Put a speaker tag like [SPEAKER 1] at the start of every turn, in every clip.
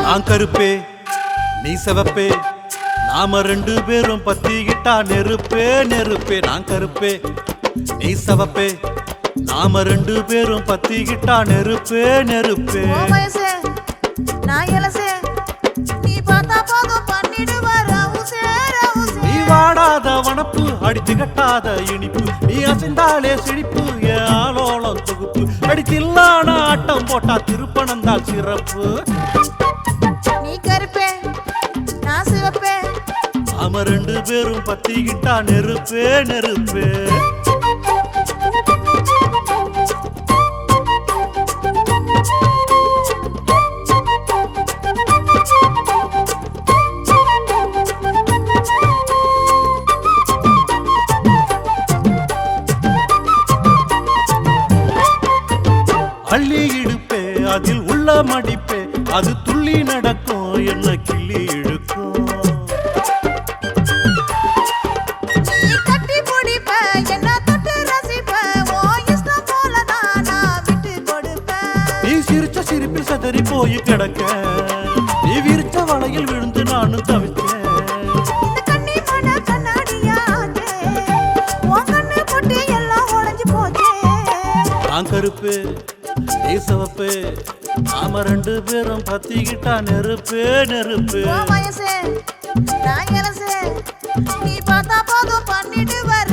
[SPEAKER 1] நான் கருப்பே நீ சிவப்பே நாம ரெண்டு பேரும் பத்திக்கிட்டா நெருப்பே நெருப்பே. நான் கருப்பே நீ சிவப்பே நாம ரெண்டு பேரும் பத்திக்கிட்டா நெருப்பே நெருப்பே. நீ வாடாத வனப்பு அடித்து கட்டாத இனிப்பு நீ அசைந்தாலே சிரிப்பு என் ஆலோலம் தொகுப்பு அடித்தில்லான ஆட்டம் போட்டா திருப்பணந்தால் சிறப்பு. நாம ரெண்டு பேரும் பத்திக்கிட்டா நெருப்பே நெருப்பே. அள்ளி இடுப்பே அதில் உள்ள மடிப்பே அது துள்ளி நடக்கும் என்ன கிள்ளி இழுக்கும். நீ சிரிச்ச சிரிப்பில் சதறி போய் கிடக்க நீ விரிச்ச வலையில் விழுந்து நானும் தவிச்சேன். நான் கருப்பே நீ சிவப்பே நாம ரெண்டு பேரும் பத்திக்கிட்டா நெருப்பே நெருப்பே.
[SPEAKER 2] நீ பார்த்தா போதும் பண்ணிட்டு வர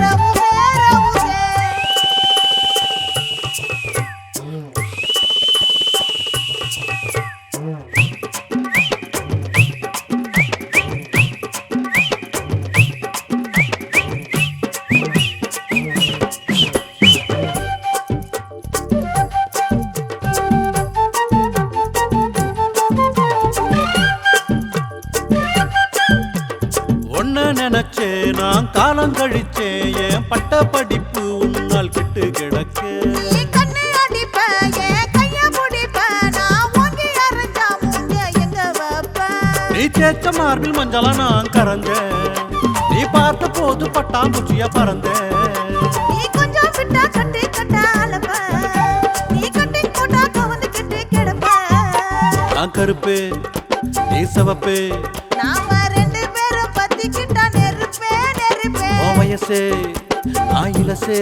[SPEAKER 1] நினைச்சே நான் காலம் கழிச்சே என் பட்ட படிப்பு உன்னால் கெட்டு கிடக்க. நீ தேய்ச்ச மார்பில் மஞ்சளா நான் கறந்தேன் நீ பார்த்த போது பட்டாம்பூச்சியா பறந்தேன். நான் கருப்பே நீ சிவப்பே வயசே ஆயிலசே.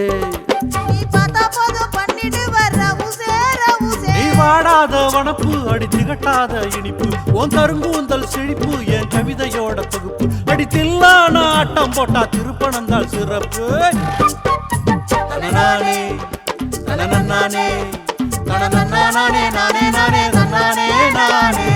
[SPEAKER 1] நீ வாடாத வனப்பு அடித்து கட்டாத இனிப்பு உன் கருங்கூந்தல் செழிப்பு என் கவிதையோட தொகுப்பு அடித்தில்லான ஆட்டம் போட்டா திருப்பணந்தால் சிறப்பு. நானே நானே நானே நானே நானே நானே நானே நானே.